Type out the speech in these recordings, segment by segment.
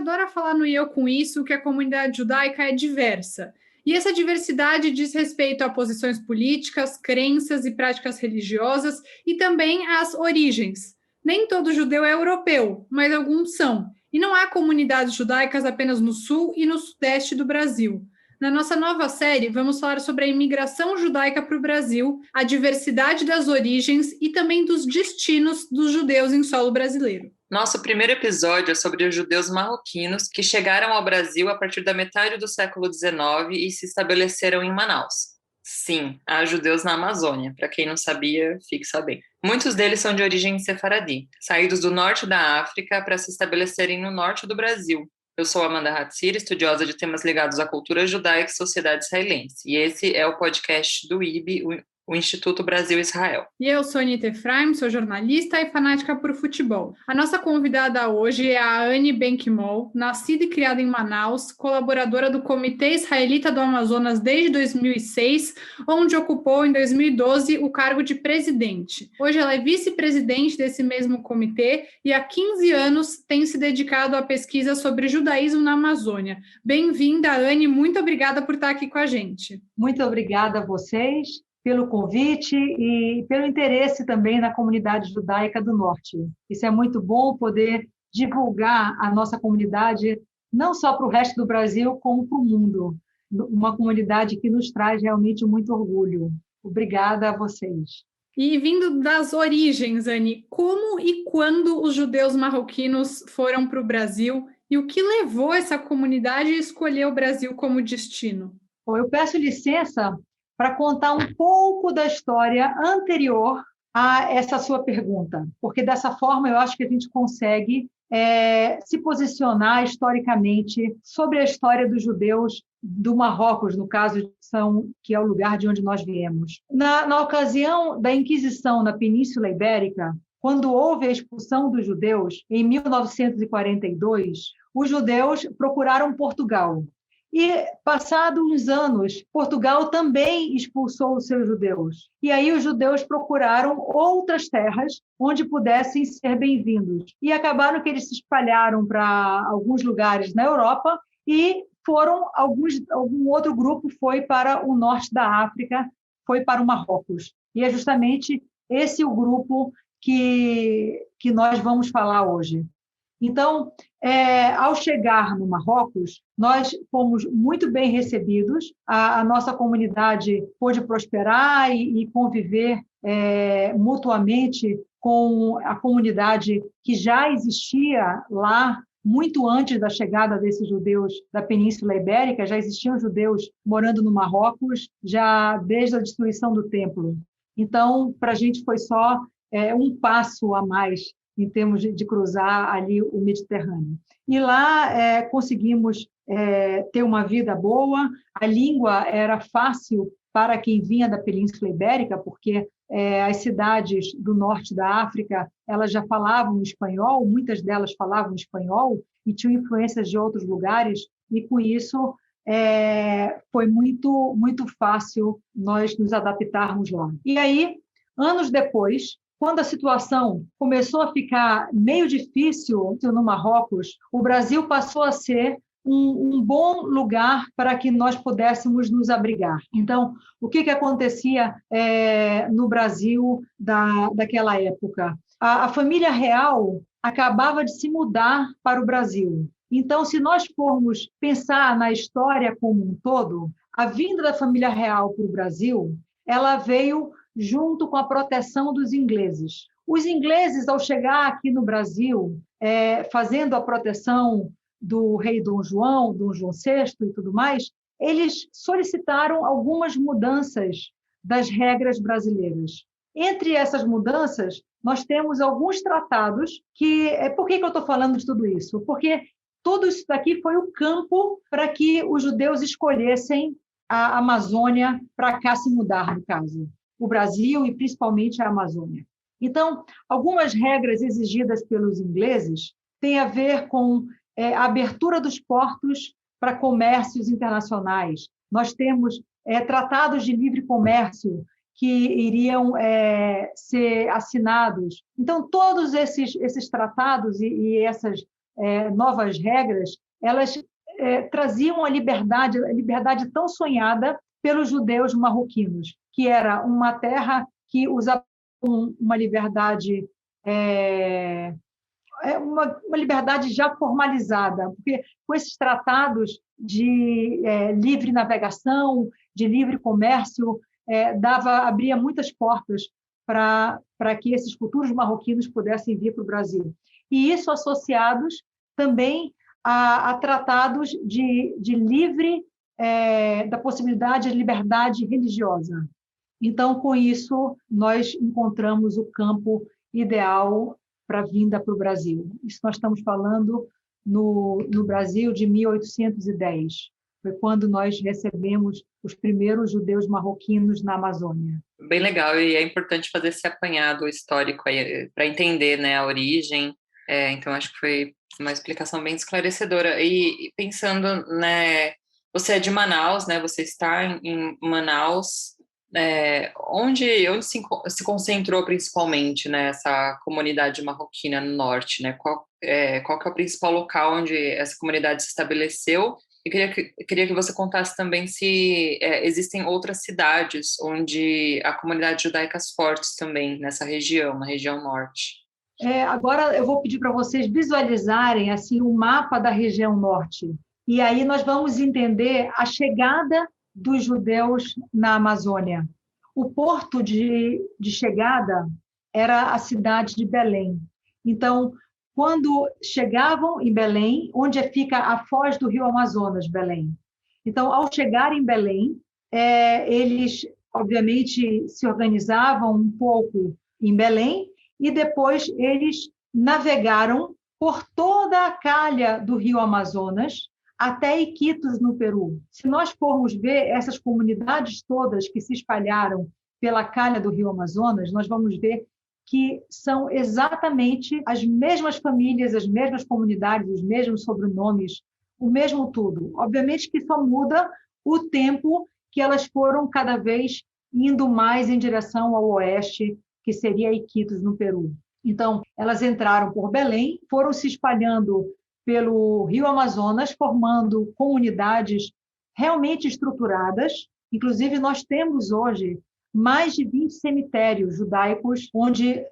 adora falar no E Eu Com Isso que a comunidade judaica é diversa. E essa diversidade diz respeito a posições políticas, crenças e práticas religiosas e também às origens. Nem todo judeu é europeu, mas alguns são. E não há comunidades judaicas apenas no sul e no sudeste do Brasil. Na nossa nova série, vamos falar sobre a imigração judaica para o Brasil, a diversidade das origens e também dos destinos dos judeus em solo brasileiro. Nosso primeiro episódio é sobre os judeus marroquinos que chegaram ao Brasil a partir da metade do século XIX e se estabeleceram em Manaus. Sim, há judeus na Amazônia. Para quem não sabia, fique sabendo. Muitos deles são de origem sefaradi, saídos do norte da África para se estabelecerem no norte do Brasil. Eu sou Amanda Hatzir, estudiosa de temas ligados à cultura judaica e sociedade israelense. E esse é o podcast do IB, o Instituto Brasil-Israel. E eu sou Anita Efraim, sou jornalista e fanática por futebol. A nossa convidada hoje é a Anne Ben-Kimol, nascida e criada em Manaus, colaboradora do Comitê Israelita do Amazonas desde 2006, onde ocupou em 2012 o cargo de presidente. Hoje ela é vice-presidente desse mesmo comitê e há 15 anos tem se dedicado à pesquisa sobre judaísmo na Amazônia. Bem-vinda, Anne, muito obrigada por estar aqui com a gente. Muito obrigada a vocês pelo convite e pelo interesse também na comunidade judaica do Norte. Isso é muito bom poder divulgar a nossa comunidade, não só para o resto do Brasil, como para o mundo. Uma comunidade que nos traz realmente muito orgulho. Obrigada a vocês. E vindo das origens, Anne, como e quando os judeus marroquinos foram para o Brasil e o que levou essa comunidade a escolher o Brasil como destino? Bom, eu peço licença para contar um pouco da história anterior a essa sua pergunta, porque dessa forma eu acho que a gente consegue se posicionar historicamente sobre a história dos judeus do Marrocos, no caso, que é o lugar de onde nós viemos. Na ocasião da Inquisição na Península Ibérica, quando houve a expulsão dos judeus, em 1942, os judeus procuraram Portugal. E, passados uns anos, Portugal também expulsou os seus judeus. E aí os judeus procuraram outras terras onde pudessem ser bem-vindos. E acabaram que eles se espalharam para alguns lugares na Europa e algum outro grupo foi para o norte da África, foi para o Marrocos. E é justamente esse o grupo que nós vamos falar hoje. Então, ao chegar no Marrocos, nós fomos muito bem recebidos, a nossa comunidade pôde prosperar e conviver mutuamente com a comunidade que já existia lá, muito antes da chegada desses judeus da Península Ibérica, já existiam judeus morando no Marrocos, já desde a destruição do templo. Então, para a gente foi só um passo a mais em termos de cruzar ali o Mediterrâneo. E lá conseguimos ter uma vida boa, a língua era fácil para quem vinha da Península Ibérica, porque as cidades do norte da África, elas já falavam espanhol, muitas delas falavam espanhol e tinham influências de outros lugares, e com isso foi muito, muito fácil nós nos adaptarmos lá. E aí, anos depois, quando a situação começou a ficar meio difícil no Marrocos, o Brasil passou a ser um bom lugar para que nós pudéssemos nos abrigar. Então, o que acontecia no Brasil daquela época? A família real acabava de se mudar para o Brasil. Então, se nós formos pensar na história como um todo, a vinda da família real para o Brasil, ela veio junto com a proteção dos ingleses. Os ingleses, ao chegar aqui no Brasil, fazendo a proteção do rei Dom João VI e tudo mais, eles solicitaram algumas mudanças das regras brasileiras. Entre essas mudanças, nós temos alguns tratados que... Por que eu estou falando de tudo isso? Porque tudo isso daqui foi o campo para que os judeus escolhessem a Amazônia para cá se mudar, no caso. O Brasil e principalmente a Amazônia. Então, algumas regras exigidas pelos ingleses têm a ver com a abertura dos portos para comércios internacionais. Nós temos tratados de livre comércio que iriam ser assinados. Então, todos esses tratados e essas novas regras, elas traziam a liberdade tão sonhada pelos judeus marroquinos, que era uma terra que usava uma liberdade uma liberdade já formalizada, porque com esses tratados de livre navegação, de livre comércio, abria muitas portas para que esses futuros marroquinos pudessem vir para o Brasil. E isso associados também a tratados de livre, da possibilidade de liberdade religiosa. Então, com isso, nós encontramos o campo ideal para a vinda para o Brasil. Isso nós estamos falando no Brasil de 1810. Foi quando nós recebemos os primeiros judeus marroquinos na Amazônia. Bem legal, e é importante fazer esse apanhado histórico para entender, né, a origem. Então, acho que foi uma explicação bem esclarecedora. E pensando, né, você é de Manaus, né, você está em Manaus, onde se concentrou principalmente, né, essa comunidade marroquina no norte, né? Qual que é o principal local onde essa comunidade se estabeleceu? Eu queria que você contasse também se existem outras cidades onde a comunidade judaica é forte também nessa região, na região norte. Agora eu vou pedir para vocês visualizarem assim o mapa da região norte. E aí nós vamos entender a chegada dos judeus na Amazônia. O porto de chegada era a cidade de Belém. Então, quando chegavam em Belém, onde fica a foz do rio Amazonas, Belém. Então, ao chegar em Belém, eles, obviamente, se organizavam um pouco em Belém e depois eles navegaram por toda a calha do rio Amazonas até Iquitos, no Peru. Se nós formos ver essas comunidades todas que se espalharam pela calha do rio Amazonas, nós vamos ver que são exatamente as mesmas famílias, as mesmas comunidades, os mesmos sobrenomes, o mesmo tudo. Obviamente que só muda o tempo que elas foram cada vez indo mais em direção ao oeste, que seria Iquitos, no Peru. Então, elas entraram por Belém, foram se espalhando pelo rio Amazonas, formando comunidades realmente estruturadas. Inclusive, nós temos hoje mais de 20 cemitérios judaicos, onde,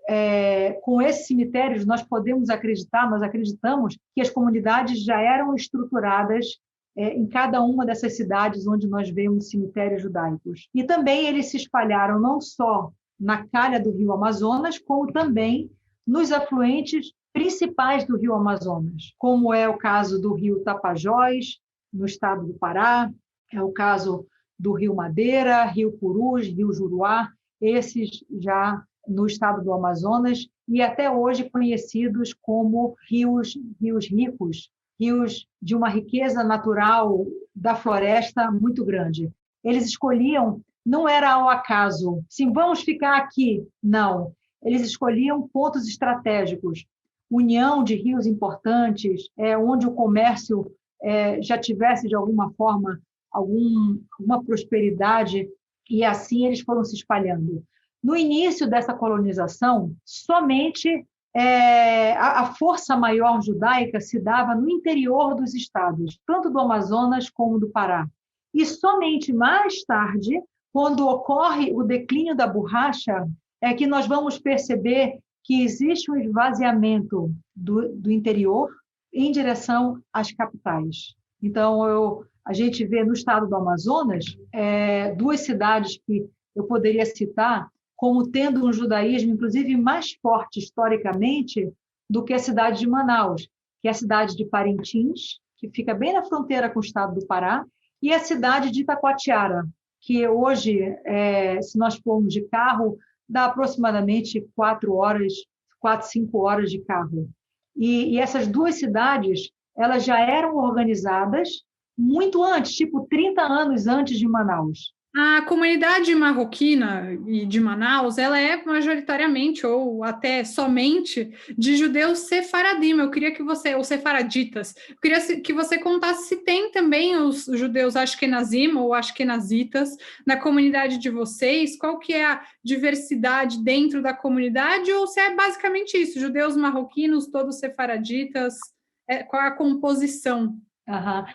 com esses cemitérios, nós acreditamos que as comunidades já eram estruturadas em cada uma dessas cidades onde nós vemos cemitérios judaicos. E também eles se espalharam não só na calha do rio Amazonas, como também nos afluentes principais do rio Amazonas, como é o caso do rio Tapajós, no estado do Pará, é o caso do rio Madeira, rio Purus, rio Juruá, esses já no estado do Amazonas, e até hoje conhecidos como rios ricos, rios de uma riqueza natural da floresta muito grande. Eles escolhiam, não era ao acaso, sim, vamos ficar aqui, não. Eles escolhiam pontos estratégicos, união de rios importantes, onde o comércio já tivesse, de alguma forma, alguma prosperidade, e assim eles foram se espalhando. No início dessa colonização, somente a força maior judaica se dava no interior dos estados, tanto do Amazonas como do Pará. E somente mais tarde, quando ocorre o declínio da borracha, é que nós vamos perceber que existe um esvaziamento do interior em direção às capitais. Então, a gente vê no estado do Amazonas duas cidades que eu poderia citar como tendo um judaísmo, inclusive, mais forte historicamente do que a cidade de Manaus, que é a cidade de Parintins, que fica bem na fronteira com o estado do Pará, e a cidade de Itacoatiara, que hoje, se nós formos de carro, dá aproximadamente 4, 5 horas de carro. E essas duas cidades, elas já eram organizadas muito antes, tipo 30 anos antes de Manaus. A comunidade marroquina e de Manaus, ela é majoritariamente ou até somente de judeus sefaradim. Eu queria que você, ou sefaraditas, eu queria que você contasse se tem também os judeus ashkenazim ou ashkenazitas na comunidade de vocês, qual que é a diversidade dentro da comunidade, ou se é basicamente isso, judeus marroquinos, todos sefaraditas. qual é a composição? Aham.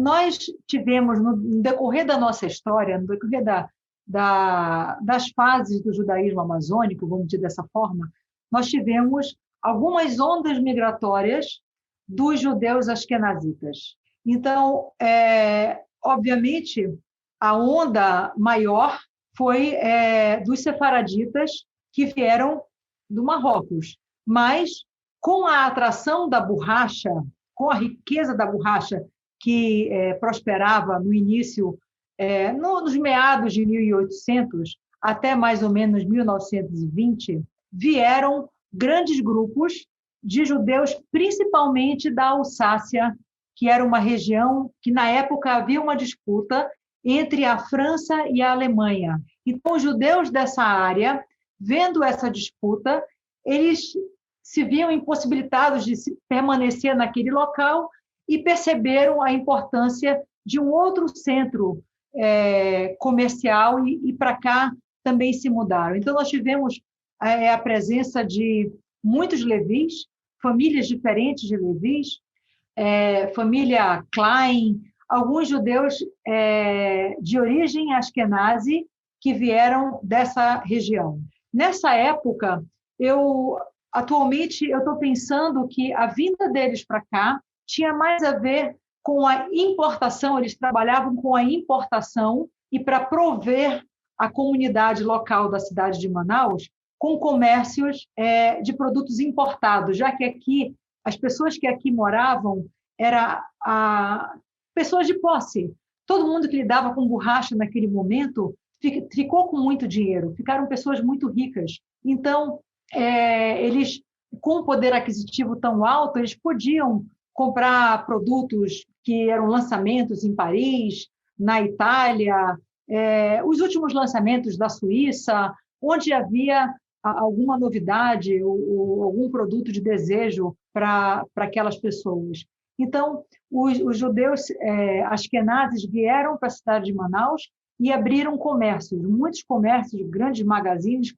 Nós tivemos, no decorrer da nossa história, no decorrer das fases do judaísmo amazônico, vamos dizer dessa forma, nós tivemos algumas ondas migratórias dos judeus asquenazitas. Então, obviamente, a onda maior foi dos sefaraditas que vieram do Marrocos, mas com a atração da borracha, com a riqueza da borracha que prosperava no início, nos meados de 1800 até mais ou menos 1920, vieram grandes grupos de judeus, principalmente da Alsácia, que era uma região que, na época, havia uma disputa entre a França e a Alemanha. Então, os judeus dessa área, vendo essa disputa, eles se viam impossibilitados de permanecer naquele local e perceberam a importância de um outro centro comercial e para cá também se mudaram. Então, nós tivemos a presença de muitos levis, famílias diferentes de levis, família Klein, alguns judeus de origem askenazi que vieram dessa região. Nessa época, atualmente, eu estou pensando que a vinda deles para cá tinha mais a ver com a importação, eles trabalhavam com a importação e para prover a comunidade local da cidade de Manaus com comércios de produtos importados, já que aqui, as pessoas que aqui moravam eram pessoas de posse. Todo mundo que lidava com borracha naquele momento ficou com muito dinheiro, ficaram pessoas muito ricas. Então, eles, com um poder aquisitivo tão alto, eles podiam comprar produtos que eram lançamentos em Paris, na Itália, os últimos lançamentos da Suíça, onde havia alguma novidade ou algum produto de desejo para aquelas pessoas. Então, os judeus askenazes vieram para a cidade de Manaus e abriram comércios, muitos comércios, grandes magazines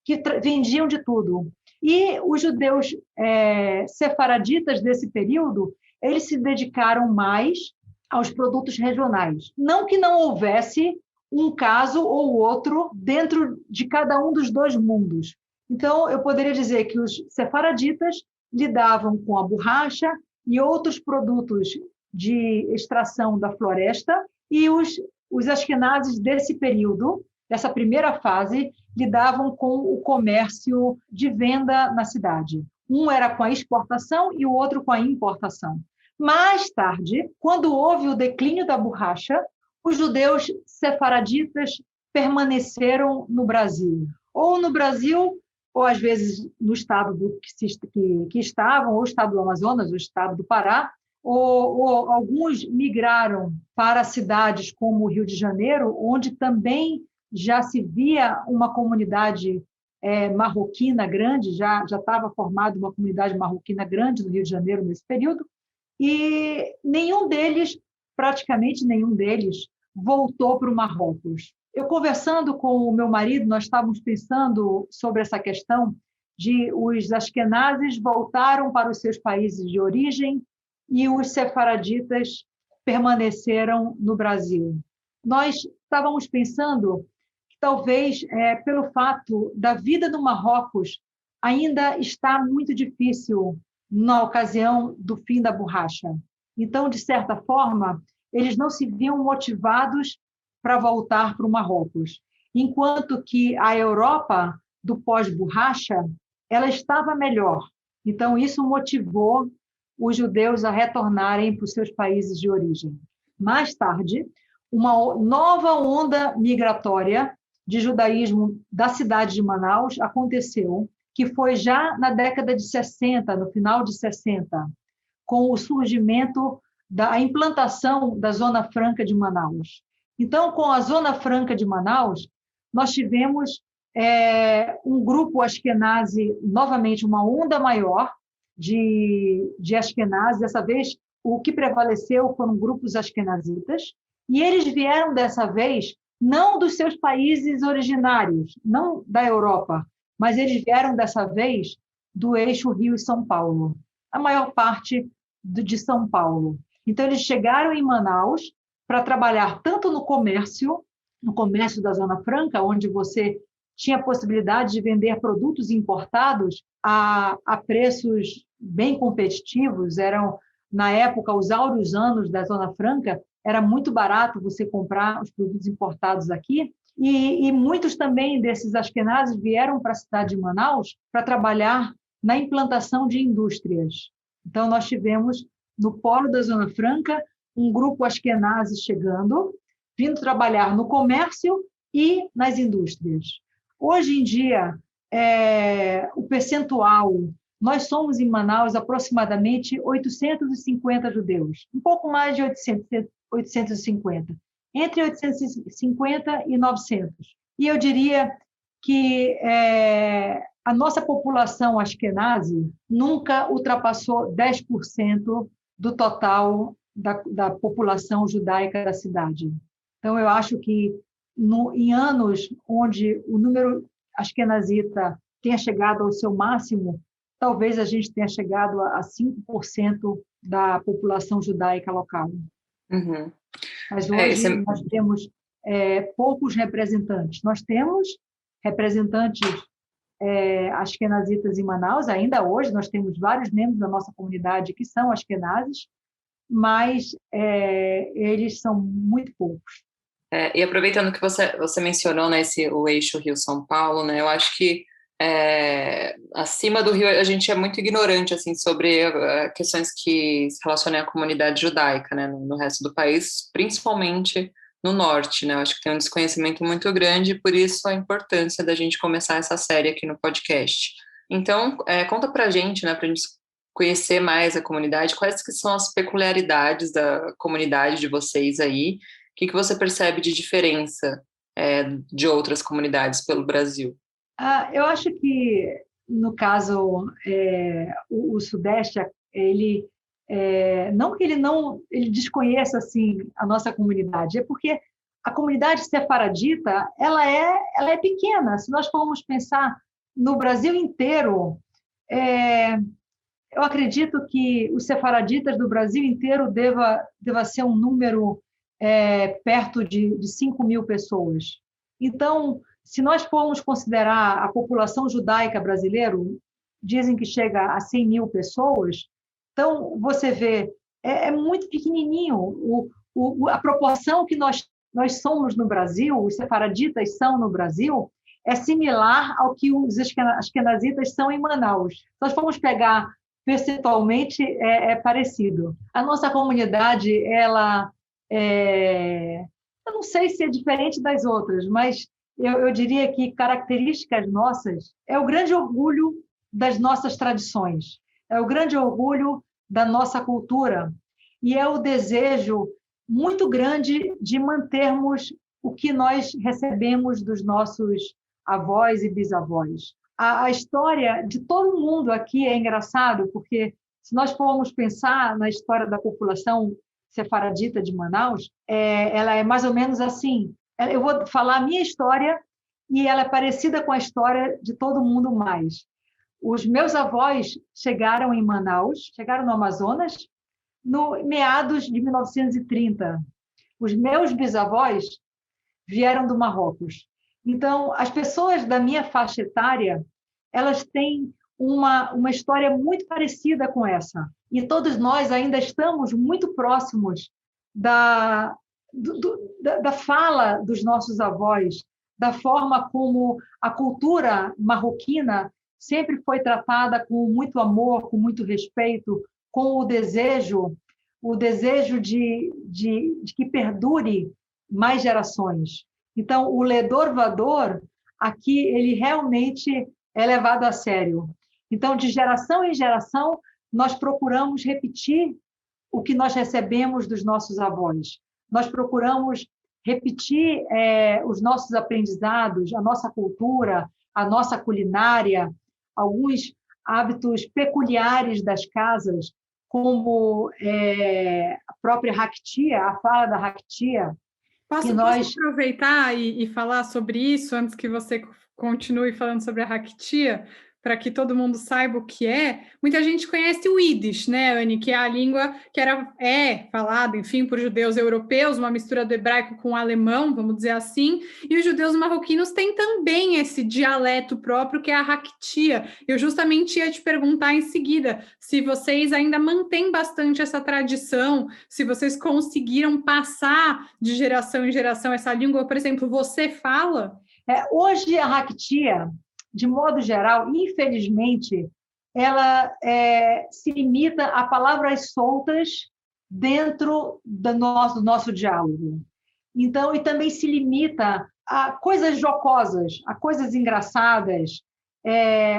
que vendiam de tudo. E os judeus sefaraditas desse período, eles se dedicaram mais aos produtos regionais. Não que não houvesse um caso ou outro dentro de cada um dos dois mundos. Então, eu poderia dizer que os sefaraditas lidavam com a borracha e outros produtos de extração da floresta, e os askenazes desse período, dessa primeira fase, lidavam com o comércio de venda na cidade. Um era com a exportação e o outro com a importação. Mais tarde, quando houve o declínio da borracha, os judeus sefaraditas permaneceram no Brasil. Ou no Brasil, ou às vezes no estado que estavam, ou o estado do Amazonas, ou o estado do Pará, ou alguns migraram para cidades como o Rio de Janeiro, onde também já se via uma comunidade marroquina grande, já estava formada uma comunidade marroquina grande no Rio de Janeiro nesse período, e praticamente nenhum deles, voltou para o Marrocos. Eu, conversando com o meu marido, nós estávamos pensando sobre essa questão de os askenazes voltaram para os seus países de origem e os sefaraditas permaneceram no Brasil. Nós estávamos pensando que talvez, pelo fato da vida no Marrocos ainda está muito difícil na ocasião do fim da borracha. Então, de certa forma, eles não se viam motivados para voltar para o Marrocos, enquanto que a Europa do pós-borracha ela estava melhor. Então, isso motivou os judeus a retornarem para os seus países de origem. Mais tarde, uma nova onda migratória de judaísmo da cidade de Manaus aconteceu, que foi já na década de 60, no final de 60, com o surgimento da implantação da Zona Franca de Manaus. Então, com a Zona Franca de Manaus, nós tivemos um grupo askenazi, novamente uma onda maior de askenazi. Dessa vez, o que prevaleceu foram grupos askenazitas, e eles vieram dessa vez não dos seus países originários, não da Europa, mas eles vieram dessa vez do eixo Rio e São Paulo. a maior parte de São Paulo. Então, eles chegaram em Manaus para trabalhar tanto no comércio da Zona Franca, onde você tinha a possibilidade de vender produtos importados a preços bem competitivos. Eram, na época, os áureos anos da Zona Franca, era muito barato você comprar os produtos importados aqui. E muitos também desses asquenazes vieram para a cidade de Manaus para trabalhar na implantação de indústrias. Então, nós tivemos, no polo da Zona Franca, um grupo asquenazi chegando, vindo trabalhar no comércio e nas indústrias. Hoje em dia, o percentual, nós somos em Manaus aproximadamente 850 judeus, um pouco mais de 850, entre 850 e 900. E eu diria que a nossa população asquenazi nunca ultrapassou 10% do total da população judaica da cidade. Então, eu acho que em anos onde o número asquenazita tenha chegado ao seu máximo, talvez a gente tenha chegado a 5% da população judaica local. Uhum. Mas hoje nós temos poucos representantes. Nós temos representantes asquenazitas em Manaus, ainda hoje nós temos vários membros da nossa comunidade que são asquenazes, mas eles são muito poucos. E aproveitando que você mencionou, né, o eixo Rio-São Paulo, né, eu acho que acima do Rio a gente é muito ignorante assim, sobre questões que se relacionam à comunidade judaica, né, no resto do país, principalmente no norte, né, eu acho que tem um desconhecimento muito grande, por isso a importância da gente começar essa série aqui no podcast. Então, conta pra gente, né, pra gente conhecer mais a comunidade, quais que são as peculiaridades da comunidade de vocês aí, o que você percebe de diferença de outras comunidades pelo Brasil? Eu acho que, no caso, o Sudeste, ele não que ele desconheça assim a nossa comunidade, é porque a comunidade sefaradita ela é pequena. Se nós formos pensar no Brasil inteiro, eu acredito que os sefaraditas do Brasil inteiro deva ser um número perto de 5.000 pessoas. Então, se nós formos considerar a população judaica brasileira, dizem que chega a 100.000 pessoas, então você vê, é muito pequenininho a proporção que nós somos no Brasil, os sefaraditas são no Brasil, é similar ao que os asquenazitas são em Manaus. Se nós formos pegar percentualmente, é parecido. A nossa comunidade, eu não sei se é diferente das outras, mas eu diria que características nossas é o grande orgulho das nossas tradições, é o grande orgulho da nossa cultura e é o desejo muito grande de mantermos o que nós recebemos dos nossos avós e bisavós. A história de todo mundo aqui é engraçado, porque se nós formos pensar na história da população sefaradita de Manaus, ela é mais ou menos assim. Eu vou falar a minha história e ela é parecida com a história de todo mundo mais. Os meus avós chegaram em Manaus, chegaram no Amazonas, no meados de 1930. Os meus bisavós vieram do Marrocos. Então, as pessoas da minha faixa etária, elas têm uma história muito parecida com essa. E todos nós ainda estamos muito próximos da fala dos nossos avós, da forma como a cultura marroquina sempre foi tratada com muito amor, com muito respeito, com o desejo de que perdure mais gerações. Então, o ledor vador, aqui, ele realmente é levado a sério. Então, de geração em geração, nós procuramos repetir o que nós recebemos dos nossos avós. Nós procuramos repetir os nossos aprendizados, a nossa cultura, a nossa culinária, alguns hábitos peculiares das casas, como a própria Haktia, a fala da Haktia. Posso aproveitar e falar sobre isso antes que você continue falando sobre a Haktia? para que todo mundo saiba o que é, muita gente conhece o Yiddish, né, Anne, que é a língua que é falada, enfim, por judeus europeus, uma mistura do hebraico com o alemão, vamos dizer assim, e os judeus marroquinos têm também esse dialeto próprio, que é a Haktia. Eu justamente ia te perguntar em seguida se vocês ainda mantêm bastante essa tradição, se vocês conseguiram passar de geração em geração essa língua. Por exemplo, você fala? Hoje, a Haktia, de modo geral, infelizmente, ela se limita a palavras soltas dentro do nosso diálogo. Então, e também se limita a coisas jocosas, a coisas engraçadas,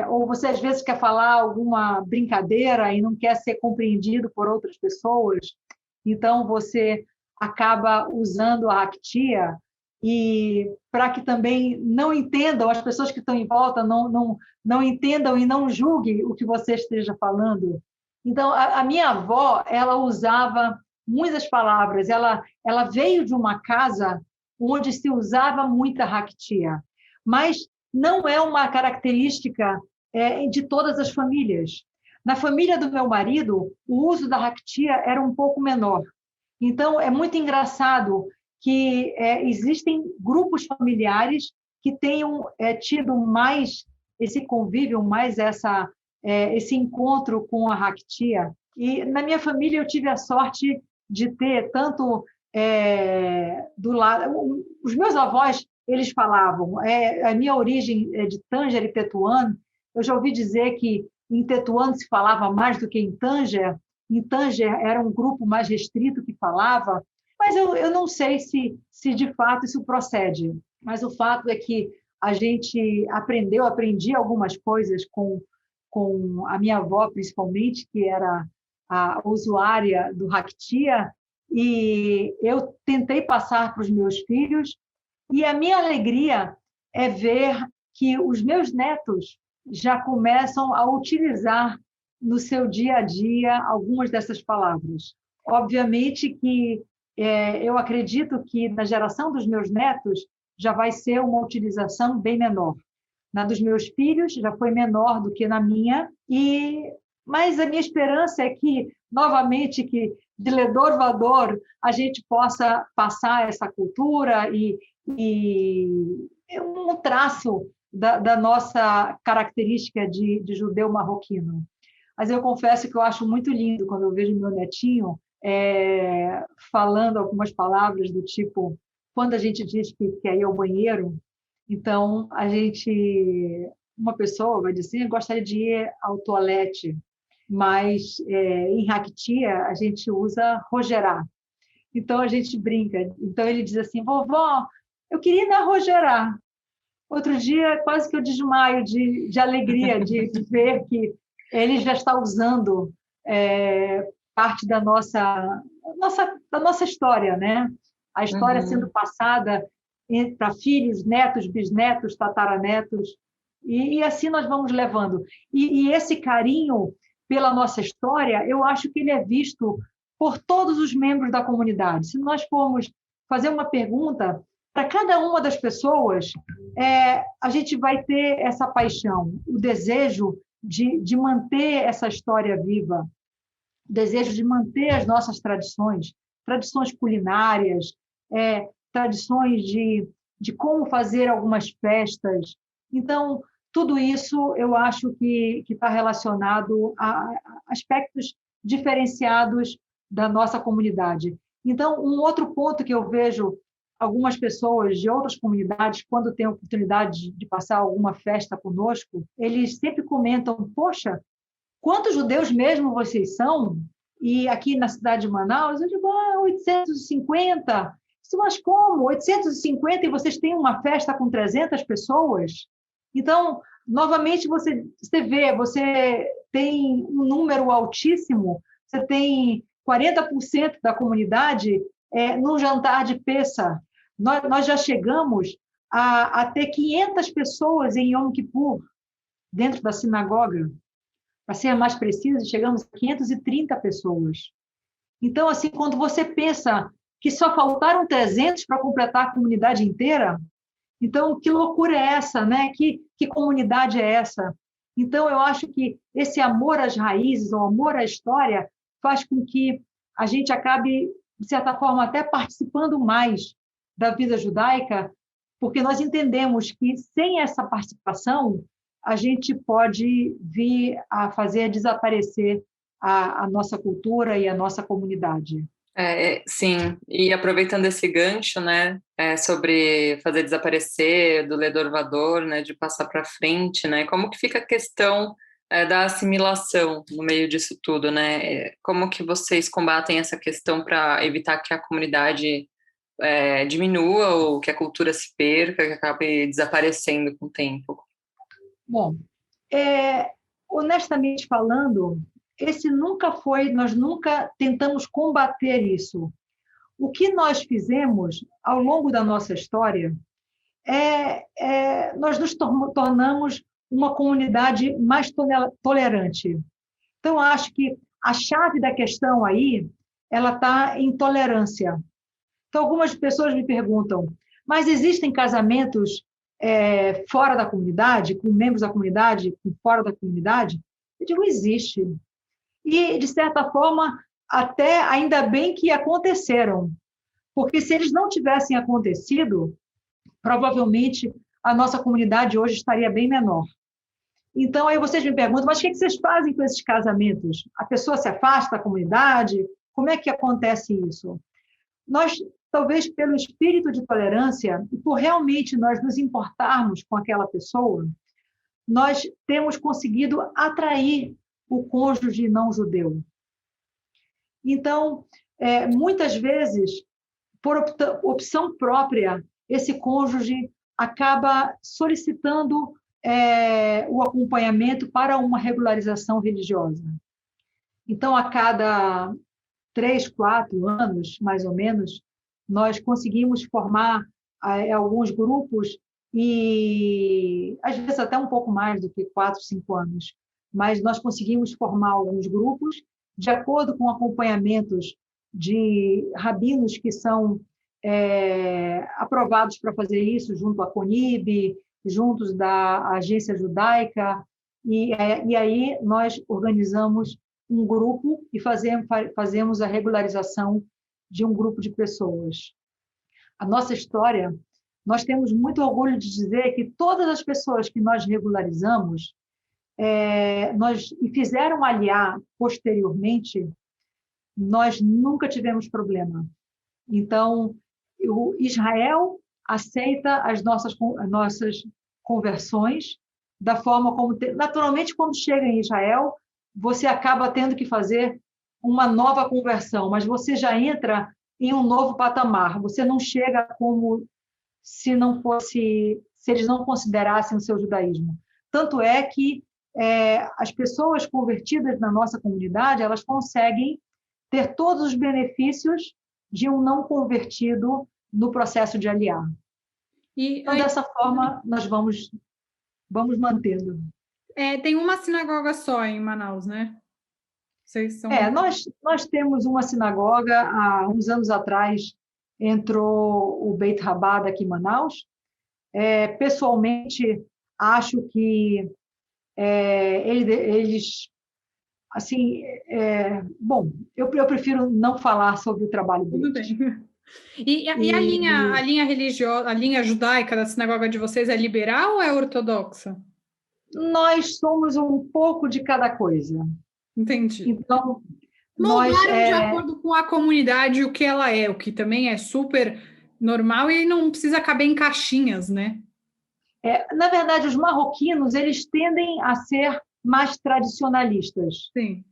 ou você às vezes quer falar alguma brincadeira e não quer ser compreendido por outras pessoas, então você acaba usando a Haktia, e para que também não entendam, as pessoas que estão em volta não entendam e não julguem o que você esteja falando. Então, a minha avó, ela usava muitas palavras, ela veio de uma casa onde se usava muita Haktia, mas não é uma característica de todas as famílias. Na família do meu marido, o uso da Haktia era um pouco menor. Então, é muito engraçado que existem grupos familiares que tenham tido mais esse convívio, mais esse encontro com a Haktia. E na minha família eu tive a sorte de ter tanto do lado... Os meus avós, eles falavam, a minha origem é de Tânger e Tetuan. Eu já ouvi dizer que em Tetuan se falava mais do que em Tânger. Em Tânger era um grupo mais restrito que falava, mas eu não sei se de fato isso procede. Mas o fato é que a gente aprendi algumas coisas com a minha avó, principalmente, que era a usuária do Haktia, e eu tentei passar para os meus filhos, e a minha alegria é ver que os meus netos já começam a utilizar no seu dia a dia algumas dessas palavras. Obviamente que eu acredito que na geração dos meus netos já vai ser uma utilização bem menor. Na dos meus filhos já foi menor do que na minha, mas a minha esperança é que, novamente, que de ledor vador a gente possa passar essa cultura e um traço da nossa característica de judeu marroquino. Mas eu confesso que eu acho muito lindo quando eu vejo meu netinho falando algumas palavras do tipo, quando a gente diz que quer ir ao banheiro, então uma pessoa vai dizer, eu gostaria de ir ao toalete, mas em Haktia a gente usa rogerá. Então a gente brinca. Então ele diz assim, vovó, eu queria ir na rogerá. Outro dia quase que eu desmaio de alegria de ver que ele já está usando parte da nossa história, né? A história sendo passada para filhos, netos, bisnetos, tataranetos, e assim nós vamos levando. E esse carinho pela nossa história, eu acho que ele é visto por todos os membros da comunidade. Se nós formos fazer uma pergunta para cada uma das pessoas, a gente vai ter essa paixão, o desejo de manter essa história viva, o desejo de manter as nossas tradições culinárias, tradições de como fazer algumas festas. Então, tudo isso eu acho que está relacionado a aspectos diferenciados da nossa comunidade. Então, um outro ponto que eu vejo algumas pessoas de outras comunidades, quando têm a oportunidade de passar alguma festa conosco, eles sempre comentam, poxa, quantos judeus mesmo vocês são? E aqui na cidade de Manaus, eu digo, 850. Mas como? 850 e vocês têm uma festa com 300 pessoas? Então, novamente, você vê, você tem um número altíssimo, você tem 40% da comunidade num jantar de Pessah. Nós já chegamos a ter 500 pessoas em Yom Kippur, dentro da sinagoga. Para ser mais preciso, chegamos a 530 pessoas. Então, assim, quando você pensa que só faltaram 300 para completar a comunidade inteira, então, que loucura é essa, né? Que comunidade é essa? Então, eu acho que esse amor às raízes, o amor à história, faz com que a gente acabe, de certa forma, até participando mais da vida judaica, porque nós entendemos que, sem essa participação, a gente pode vir a fazer desaparecer a nossa cultura e a nossa comunidade. Sim, e aproveitando esse gancho, né, sobre fazer desaparecer do ledor-vador, né, de passar para frente, né, como que fica a questão da assimilação no meio disso tudo, né, como que vocês combatem essa questão para evitar que a comunidade diminua ou que a cultura se perca, que acabe desaparecendo com o tempo? Bom, honestamente falando, nós nunca tentamos combater isso. O que nós fizemos ao longo da nossa história nós nos tornamos uma comunidade mais tolerante. Então, acho que a chave da questão aí, ela está em tolerância. Então, algumas pessoas me perguntam, mas existem casamentos fora da comunidade, com membros da comunidade, com fora da comunidade? Eu digo, existe. E, de certa forma, até ainda bem que aconteceram, porque se eles não tivessem acontecido, provavelmente a nossa comunidade hoje estaria bem menor. Então, aí vocês me perguntam, mas o que vocês fazem com esses casamentos? A pessoa se afasta da comunidade? Como é que acontece isso? Nós, talvez pelo espírito de tolerância e por realmente nós nos importarmos com aquela pessoa, nós temos conseguido atrair o cônjuge não judeu. Então, muitas vezes, por opção própria, esse cônjuge acaba solicitando o acompanhamento para uma regularização religiosa. Então, a cada 3, 4 anos, mais ou menos, nós conseguimos formar alguns grupos e, às vezes, até um pouco mais do que 4, 5 anos, mas nós conseguimos formar alguns grupos de acordo com acompanhamentos de rabinos que são aprovados para fazer isso, junto à CONIB, juntos da Agência Judaica, e aí nós organizamos um grupo e fazemos a regularização de um grupo de pessoas. A nossa história, nós temos muito orgulho de dizer que todas as pessoas que nós regularizamos e fizeram aliar posteriormente, nós nunca tivemos problema. Então, o Israel aceita as nossas conversões da forma como... Naturalmente, quando chega em Israel, você acaba tendo que fazer uma nova conversão, mas você já entra em um novo patamar. Você não chega como se eles não considerassem o seu judaísmo. Tanto é que as pessoas convertidas na nossa comunidade, elas conseguem ter todos os benefícios de um não convertido no processo de aliar. Então, dessa forma, nós vamos mantendo. Tem uma sinagoga só em Manaus, né? Vocês são... nós temos uma sinagoga. Há uns anos atrás entrou o Beit Rabad aqui em Manaus. Pessoalmente, acho que eles... Assim, bom, eu prefiro não falar sobre o trabalho deles. Tudo bem. E a linha religiosa, a linha judaica da sinagoga de vocês é liberal ou é ortodoxa? Nós somos um pouco de cada coisa. Entendi. Então, moldaram de acordo com a comunidade o que ela é, o que também é super normal e não precisa caber em caixinhas, né? Na verdade, os marroquinos, eles tendem a ser mais tradicionalistas. Sim.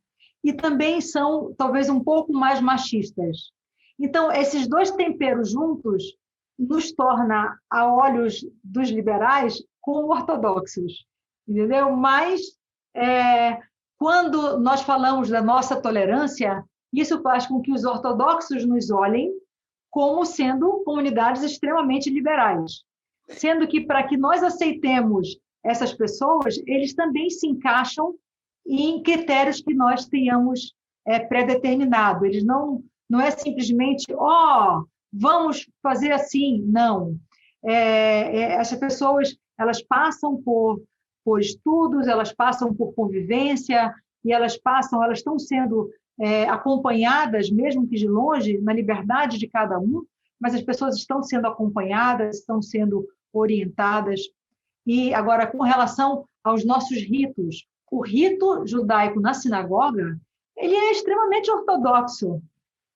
E também são, talvez, um pouco mais machistas. Então, esses dois temperos juntos nos torna, a olhos dos liberais, como ortodoxos, entendeu? Mas, quando nós falamos da nossa tolerância, isso faz com que os ortodoxos nos olhem como sendo comunidades extremamente liberais. Sendo que, para que nós aceitemos essas pessoas, eles também se encaixam em critérios que nós tenhamos pré-determinado. Eles não é simplesmente, vamos fazer assim. Não. Essas pessoas, elas passam por por estudos, elas passam por convivência, e elas estão sendo acompanhadas, mesmo que de longe, na liberdade de cada um, mas as pessoas estão sendo acompanhadas, estão sendo orientadas. E agora, com relação aos nossos ritos, o rito judaico na sinagoga, ele é extremamente ortodoxo.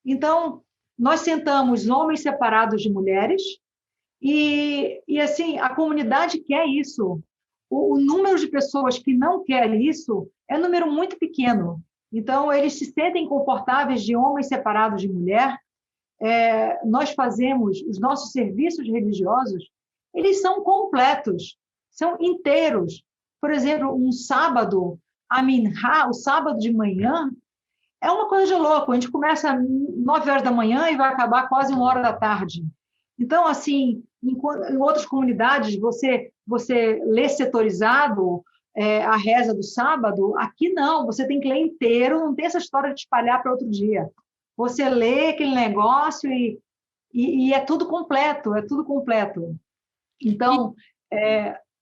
Então, nós sentamos homens separados de mulheres, e assim, a comunidade quer isso. O número de pessoas que não quer isso é um número muito pequeno. Então, eles se sentem confortáveis de homens separados de mulher. Nós fazemos os nossos serviços religiosos, eles são completos, são inteiros. Por exemplo, um sábado, a minhá, o sábado de manhã, é uma coisa de louco. A gente começa às 9 horas da manhã e vai acabar quase 1 hora da tarde. Então, assim, em outras comunidades, você lê setorizado a reza do sábado. Aqui não, você tem que ler inteiro, não tem essa história de espalhar para outro dia. Você lê aquele negócio e é tudo completo, é tudo completo. Então,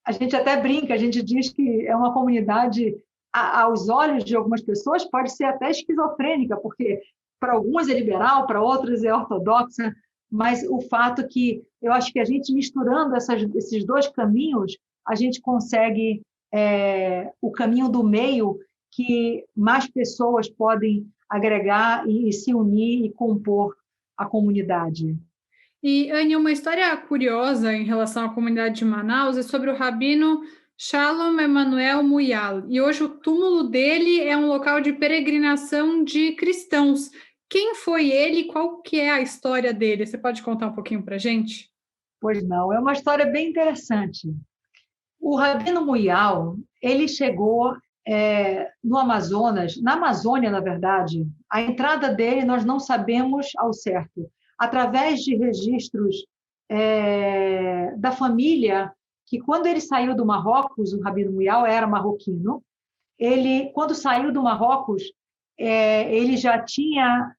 a gente até brinca, a gente diz que é uma comunidade, aos olhos de algumas pessoas, pode ser até esquizofrênica, porque para alguns é liberal, para outros é ortodoxa, mas o fato que eu acho que a gente misturando esses dois caminhos, a gente consegue o caminho do meio, que mais pessoas podem agregar e se unir e compor a comunidade. E, Anne, uma história curiosa em relação à comunidade de Manaus é sobre o rabino Shalom Emanuel Muyal. E hoje o túmulo dele é um local de peregrinação de cristãos. Quem foi ele e qual que é a história dele? Você pode contar um pouquinho para a gente? Pois não, é uma história bem interessante. O rabino Muyal, ele chegou no Amazonas, na Amazônia, na verdade. A entrada dele nós não sabemos ao certo. Através de registros da família, que quando ele saiu do Marrocos, o rabino Muyal era marroquino, quando saiu do Marrocos, ele já tinha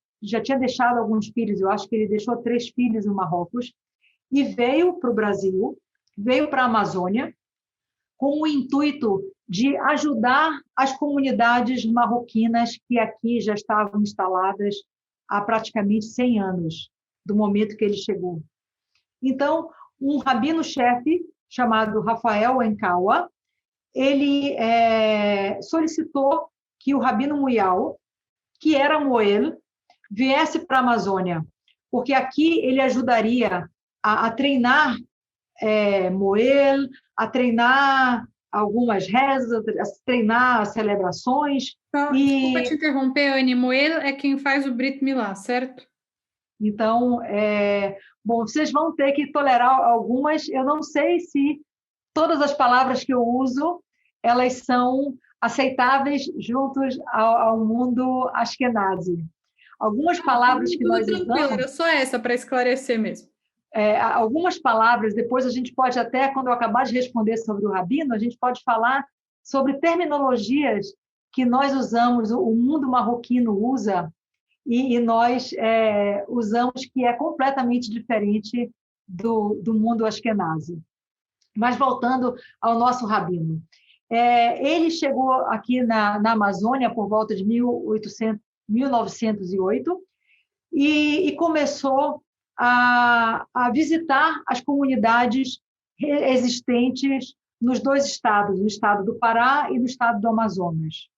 deixado alguns filhos, eu acho que ele deixou 3 filhos no Marrocos, e veio para o Brasil, veio para a Amazônia, com o intuito de ajudar as comunidades marroquinas que aqui já estavam instaladas há praticamente 100 anos, do momento que ele chegou. Então, um rabino-chefe chamado Rafael Encaua, ele solicitou que o rabino Muyal, que era Moel, viesse para a Amazônia, porque aqui ele ajudaria a treinar Moel, a treinar algumas rezas, a treinar as celebrações. Desculpa te interromper, Anne. Moel é quem faz o Brit Milá, certo? Então, bom, vocês vão ter que tolerar algumas. Eu não sei se todas as palavras que eu uso, elas são aceitáveis juntos ao mundo Ashkenazi. Algumas palavras que nós usamos... Era só essa, para esclarecer mesmo. Algumas palavras, depois a gente pode até, quando eu acabar de responder sobre o rabino, a gente pode falar sobre terminologias que nós usamos, o mundo marroquino usa, e nós usamos, que é completamente diferente do mundo Ashkenazi. Mas voltando ao nosso rabino. Ele chegou aqui na Amazônia por volta de 1908 e começou a visitar as comunidades existentes nos 2 estados, no estado do Pará e no estado do Amazonas.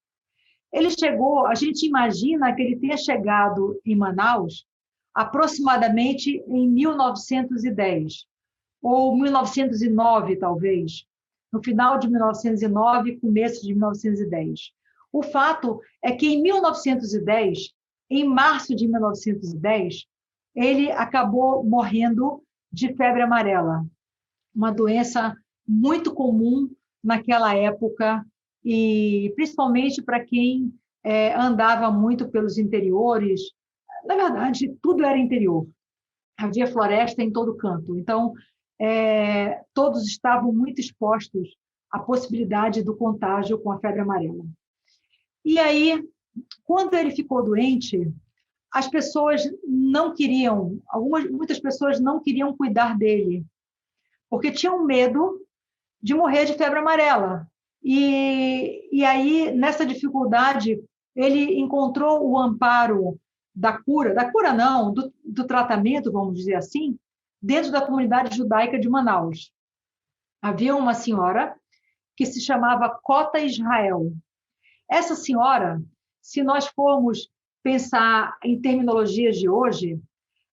Ele chegou, a gente imagina que ele tenha chegado em Manaus aproximadamente em 1910, ou 1909, talvez, no final de 1909, começo de 1910. O fato é que em 1910, em março de 1910, ele acabou morrendo de febre amarela, uma doença muito comum naquela época, e principalmente para quem andava muito pelos interiores. Na verdade, tudo era interior. Havia floresta em todo canto. Então, todos estavam muito expostos à possibilidade do contágio com a febre amarela. E aí, quando ele ficou doente, as pessoas não queriam, muitas pessoas não queriam cuidar dele, porque tinham medo de morrer de febre amarela. E aí, nessa dificuldade, ele encontrou o amparo da cura não, do tratamento, vamos dizer assim, dentro da comunidade judaica de Manaus. Havia uma senhora que se chamava Cota Israel. Essa senhora, se nós formos pensar em terminologias de hoje,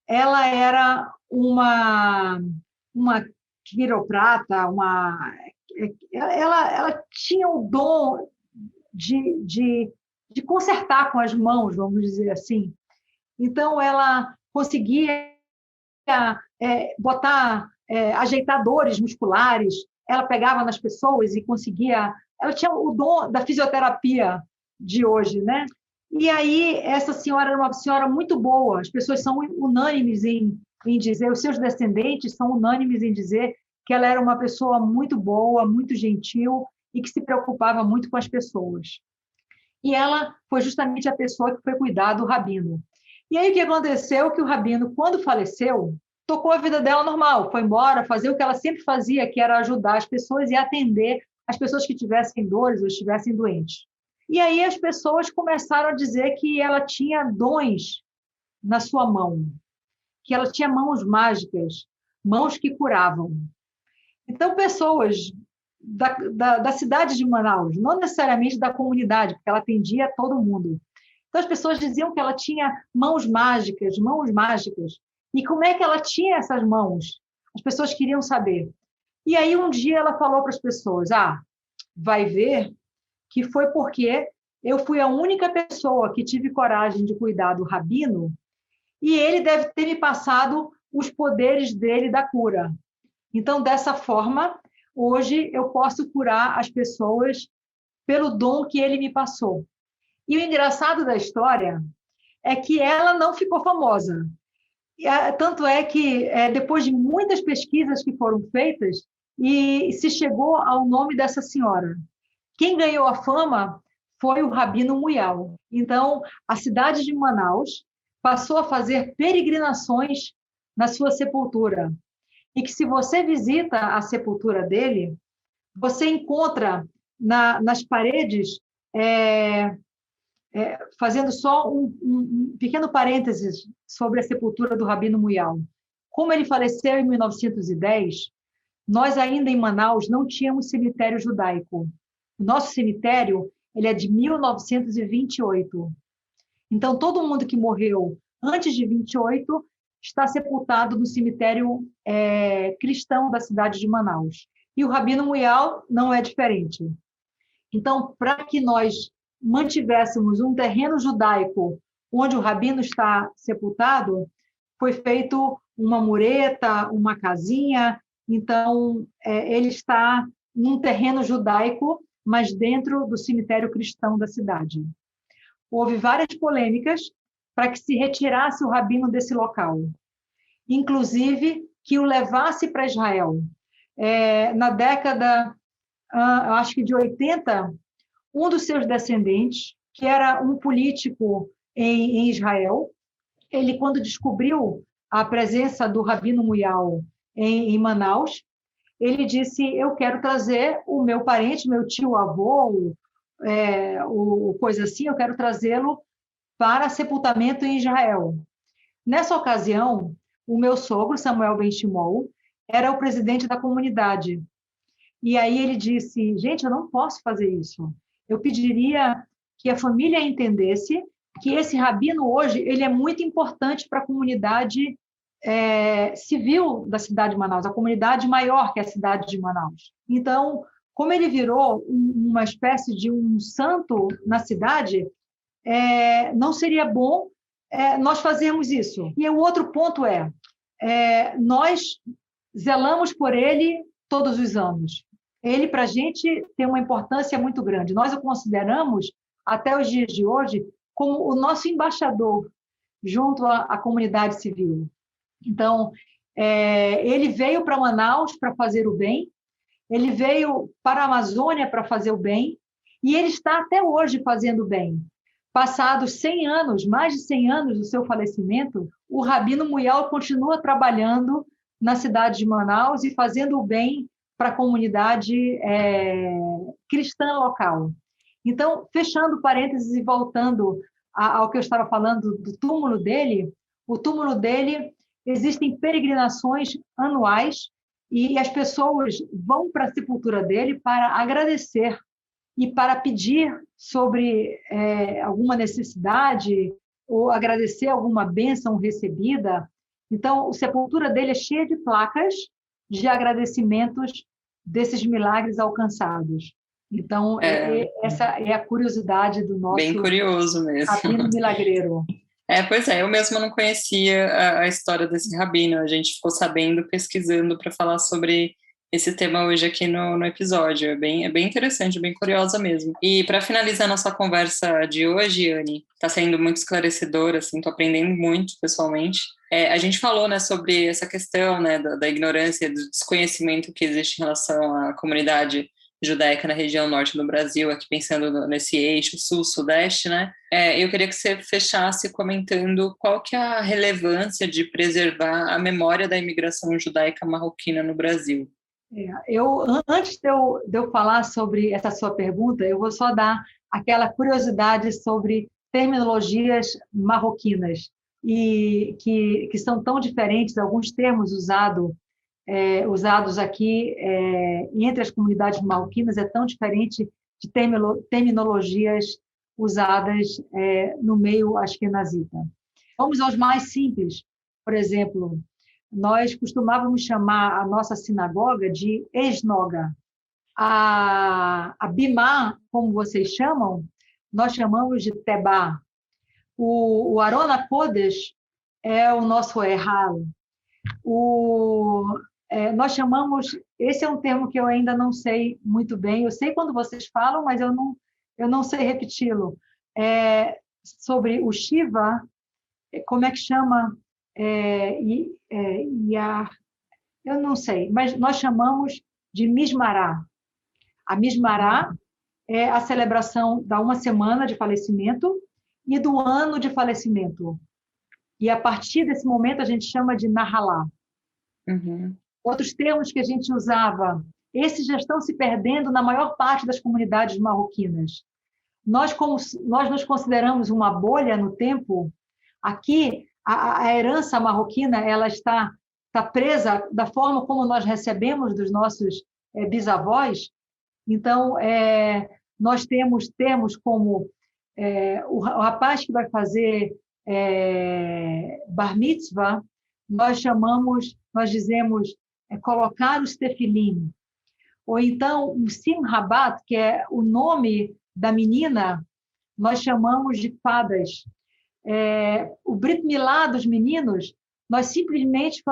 ela era uma quiroprata, ela tinha o dom de consertar com as mãos, vamos dizer assim. Então, ela conseguia botar ajeitadores musculares, ela pegava nas pessoas e conseguia... Ela tinha o dom da fisioterapia de hoje, né? E aí, essa senhora era uma senhora muito boa, as pessoas são unânimes em dizer, os seus descendentes são unânimes em dizer que ela era uma pessoa muito boa, muito gentil e que se preocupava muito com as pessoas. E ela foi justamente a pessoa que foi cuidar do rabino. E aí o que aconteceu? Que o rabino, quando faleceu, tocou a vida dela normal, foi embora, fazer o que ela sempre fazia, que era ajudar as pessoas e atender as pessoas que tivessem dores ou estivessem doentes. E aí as pessoas começaram a dizer que ela tinha dons na sua mão, que ela tinha mãos mágicas, mãos que curavam. Então, pessoas da cidade de Manaus, não necessariamente da comunidade, porque ela atendia todo mundo. Então, as pessoas diziam que ela tinha mãos mágicas, mãos mágicas. E como é que ela tinha essas mãos? As pessoas queriam saber. E aí, um dia, ela falou para as pessoas, vai ver que foi porque eu fui a única pessoa que tive coragem de cuidar do rabino e ele deve ter me passado os poderes dele da cura. Então, dessa forma, hoje eu posso curar as pessoas pelo dom que ele me passou. E o engraçado da história é que ela não ficou famosa. Tanto é que, depois de muitas pesquisas que foram feitas, e se chegou ao nome dessa senhora. Quem ganhou a fama foi o Rabino Muyal. Então, a cidade de Manaus passou a fazer peregrinações na sua sepultura. E que, se você visita a sepultura dele, você encontra nas paredes, fazendo só um pequeno parênteses sobre a sepultura do Rabino Muyal. Como ele faleceu em 1910, nós ainda em Manaus não tínhamos cemitério judaico. O nosso cemitério ele é de 1928. Então, todo mundo que morreu antes de 28 está sepultado no cemitério cristão da cidade de Manaus. E o Rabino Muyal não é diferente. Então, para que nós mantivéssemos um terreno judaico onde o rabino está sepultado, foi feito uma mureta, uma casinha. Então, ele está num terreno judaico, mas dentro do cemitério cristão da cidade. Houve várias polêmicas para que se retirasse o rabino desse local, inclusive que o levasse para Israel. Na década, acho que de 80, um dos seus descendentes, que era um político em Israel, ele, quando descobriu a presença do Rabino Muyal em Manaus, ele disse, eu quero trazer o meu parente, meu tio-avô, coisa assim, eu quero trazê-lo para sepultamento em Israel. Nessa ocasião, o meu sogro, Samuel Ben-Shimol, era o presidente da comunidade. E aí ele disse, gente, eu não posso fazer isso. Eu pediria que a família entendesse que esse rabino hoje ele é muito importante para a comunidade civil da cidade de Manaus, a comunidade maior que é a cidade de Manaus. Então, como ele virou uma espécie de um santo na cidade, não seria bom nós fazermos isso. E o outro ponto nós zelamos por ele todos os anos. Ele, para a gente, tem uma importância muito grande. Nós o consideramos, até os dias de hoje, como o nosso embaixador junto à comunidade civil. Então, ele veio para Manaus para fazer o bem, ele veio para a Amazônia para fazer o bem, e ele está até hoje fazendo o bem. Passados 100 anos, mais de 100 anos do seu falecimento, o Rabino Muyal continua trabalhando na cidade de Manaus e fazendo o bem para a comunidade cristã local. Então, fechando parênteses e voltando ao que eu estava falando do túmulo dele, o túmulo dele, existem peregrinações anuais e as pessoas vão para a sepultura dele para agradecer e para pedir sobre alguma necessidade ou agradecer alguma bênção recebida. Então, a sepultura dele é cheia de placas de agradecimentos desses milagres alcançados. Então, essa é a curiosidade do nosso bem curioso mesmo. rabino milagreiro. Pois é, eu mesma não conhecia a história desse rabino, a gente ficou sabendo, pesquisando para falar sobre esse tema hoje aqui no episódio, é bem interessante, bem curiosa mesmo. E para finalizar nossa conversa de hoje, Anne, está sendo muito esclarecedora, assim, estou aprendendo muito pessoalmente. A gente falou, né, sobre essa questão, né, da ignorância, do desconhecimento que existe em relação à comunidade judaica na região norte do Brasil, aqui pensando nesse eixo sul-sudeste, né? Eu queria que você fechasse comentando qual que é a relevância de preservar a memória da imigração judaica marroquina no Brasil. Antes de eu falar sobre essa sua pergunta, eu vou só dar aquela curiosidade sobre terminologias marroquinas, e que são tão diferentes, alguns termos usados aqui entre as comunidades marroquinas é tão diferente de terminologias usadas no meio askenazita. Vamos aos mais simples. Por exemplo, nós costumávamos chamar a nossa sinagoga de esnoga. A Bimá, como vocês chamam, nós chamamos de Tebá. O Arona Kodesh é o nosso Erral. Nós chamamos, esse é um termo que eu ainda não sei muito bem, eu sei quando vocês falam, mas eu não sei repeti-lo. Sobre o Shiva, como é que chama? Eu não sei, mas nós chamamos de Mismará. A Mismará é a celebração da uma semana de falecimento e do ano de falecimento. E a partir desse momento a gente chama de Nahalá. Uhum. Outros termos que a gente usava, esses já estão se perdendo na maior parte das comunidades marroquinas. Nós nos consideramos uma bolha no tempo, aqui a herança marroquina ela está presa da forma como nós recebemos dos nossos bisavós. Então, nós temos termos como o rapaz que vai fazer bar mitzvah, nós dizemos colocar os tefilim. Ou então, o Simhabat, que é o nome da menina, nós chamamos de fadas. O Brit Milá dos meninos, nós simplesmente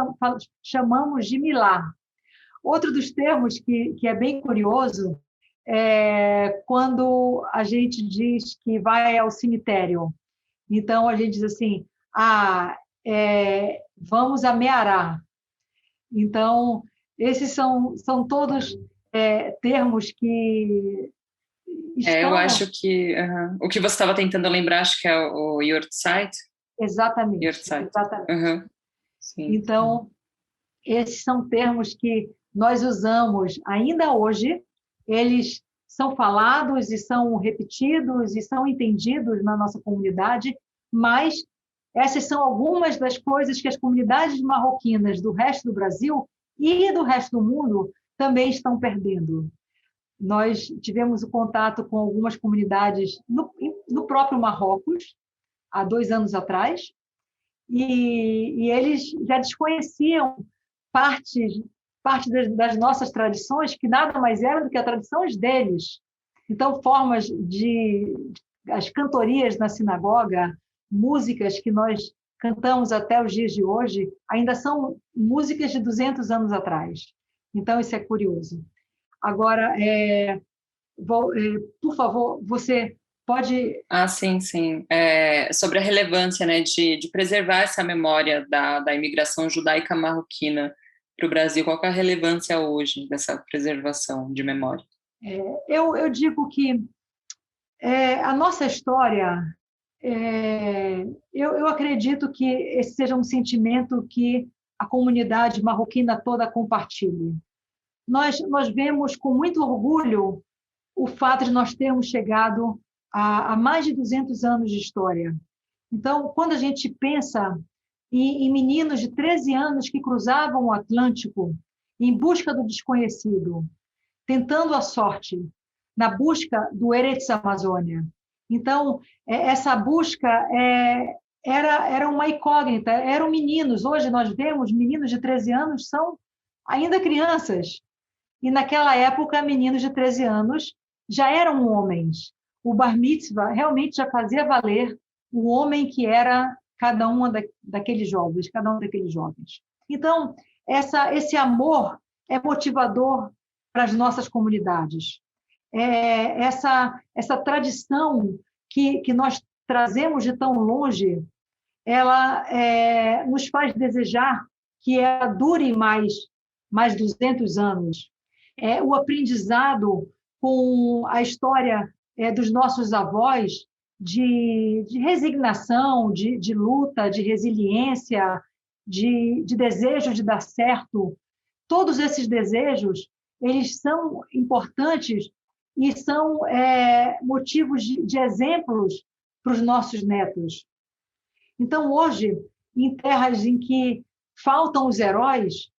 chamamos de Milá. Outro dos termos que é bem curioso é quando a gente diz que vai ao cemitério. Então, a gente diz assim, vamos a Meará. Então, esses são todos termos que estão... Eu acho que o que você estava tentando lembrar, acho que é o Yortzeit. Exatamente. Yortzeit. Exatamente. Uhum. Sim. Então, esses são termos que nós usamos ainda hoje, eles são falados e são repetidos e são entendidos na nossa comunidade, mas essas são algumas das coisas que as comunidades marroquinas do resto do Brasil e do resto do mundo também estão perdendo. Nós tivemos o contato com algumas comunidades no próprio Marrocos, há 2 anos atrás, e eles já desconheciam parte das nossas tradições, que nada mais eram do que as tradições deles. Então, as cantorias na sinagoga, músicas que nós cantamos até os dias de hoje, ainda são músicas de 200 anos atrás. Então, isso é curioso. Agora, por favor, você pode... Sim. Sobre a relevância, né, de preservar essa memória da imigração judaica marroquina para o Brasil, qual é a relevância hoje dessa preservação de memória? Eu digo que a nossa história, eu acredito que esse seja um sentimento que a comunidade marroquina toda compartilhe. Nós vemos com muito orgulho o fato de nós termos chegado a mais de 200 anos de história. Então, quando a gente pensa em meninos de 13 anos que cruzavam o Atlântico em busca do desconhecido, tentando a sorte, na busca do Eretz Amazônia. Então, essa busca era uma incógnita, eram meninos. Hoje nós vemos meninos de 13 anos são ainda crianças. E naquela época, meninos de 13 anos já eram homens. O Bar Mitzvah realmente já fazia valer o homem que era cada um daqueles jovens, cada um daqueles jovens. Então, esse amor é motivador para as nossas comunidades. Essa tradição que nós trazemos de tão longe, ela nos faz desejar que ela dure mais 200 anos. O aprendizado com a história dos nossos avós de resignação, de luta, de resiliência, de desejo de dar certo. Todos esses desejos, eles são importantes e são motivos de exemplos para os nossos netos. Então, hoje, em terras em que faltam os heróis,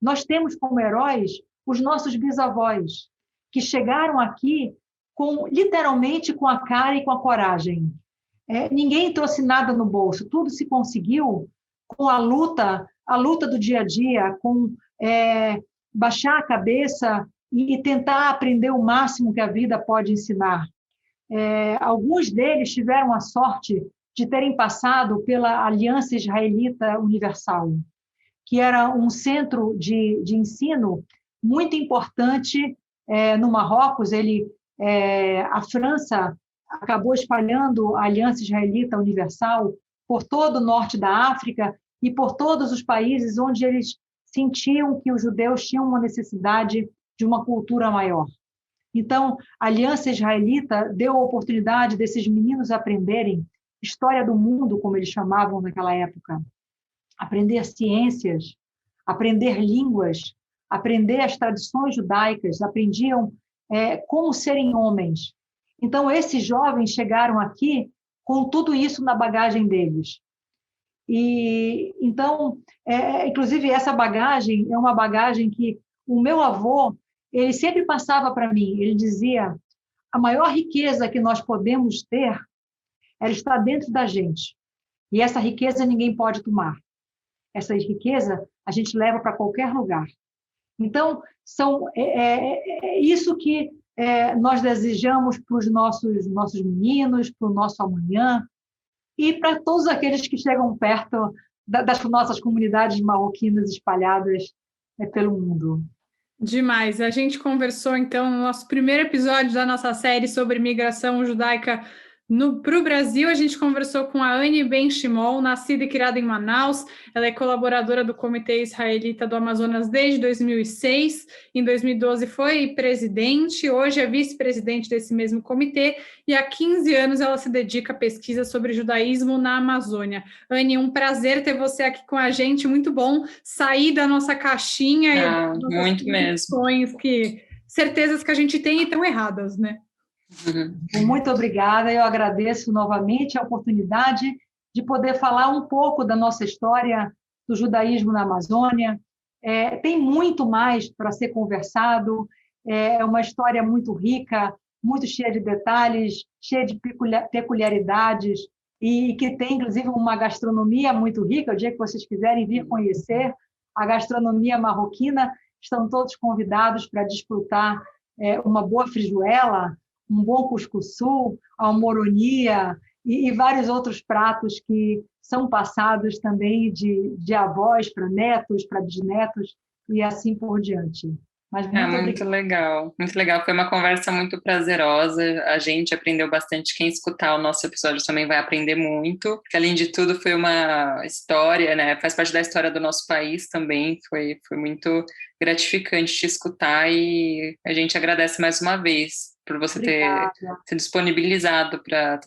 nós temos como heróis os nossos bisavós, que chegaram aqui literalmente com a cara e com a coragem. Ninguém trouxe nada no bolso, tudo se conseguiu com a luta do dia a dia, com baixar a cabeça e tentar aprender o máximo que a vida pode ensinar. Alguns deles tiveram a sorte de terem passado pela Aliança Israelita Universal, que era um centro de ensino muito importante no Marrocos. A França acabou espalhando a Aliança Israelita Universal por todo o norte da África e por todos os países onde eles sentiam que os judeus tinham uma necessidade de uma cultura maior. Então, a Aliança Israelita deu a oportunidade desses meninos aprenderem história do mundo, como eles chamavam naquela época, aprender ciências, aprender línguas, aprender as tradições judaicas, aprendiam como serem homens. Então, esses jovens chegaram aqui com tudo isso na bagagem deles. E então, inclusive, essa bagagem é uma bagagem que o meu avô, ele sempre passava para mim. Ele dizia: a maior riqueza que nós podemos ter, ela está dentro da gente. E essa riqueza ninguém pode tomar. Essa riqueza a gente leva para qualquer lugar. Então, isso que nós desejamos para os nossos meninos, para o nosso amanhã, e para todos aqueles que chegam perto das nossas comunidades marroquinas espalhadas pelo mundo. Demais. A gente conversou, então, no nosso primeiro episódio da nossa série sobre migração judaica para o Brasil. A gente conversou com a Anne Ben Shimon, nascida e criada em Manaus. Ela é colaboradora do Comitê Israelita do Amazonas desde 2006. Em 2012 foi presidente, hoje é vice-presidente desse mesmo comitê, e há 15 anos ela se dedica à pesquisa sobre judaísmo na Amazônia. Anne, um prazer ter você aqui com a gente, muito bom sair da nossa caixinha e muito mesmo. Que certezas que a gente tem e estão erradas, né? Muito obrigada, eu agradeço novamente a oportunidade de poder falar um pouco da nossa história do judaísmo na Amazônia. Tem muito mais para ser conversado, é uma história muito rica, muito cheia de detalhes, cheia de peculiaridades, e que tem, inclusive, uma gastronomia muito rica. O dia que vocês quiserem vir conhecer a gastronomia marroquina, estão todos convidados para desfrutar uma boa frijuela, um bom cuscuzzu, a almoronia e vários outros pratos que são passados também de avós para netos, para bisnetos e assim por diante. Mas muito legal, muito legal. Foi uma conversa muito prazerosa. A gente aprendeu bastante. Quem escutar o nosso episódio também vai aprender muito. Porque, além de tudo, foi uma história, né? Faz parte da história do nosso país também. Foi muito gratificante te escutar e a gente agradece mais uma vez por você ter se disponibilizado para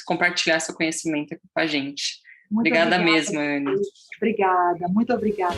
compartilhar seu conhecimento aqui com a gente. Obrigada mesmo, Anne. Obrigada, muito obrigada.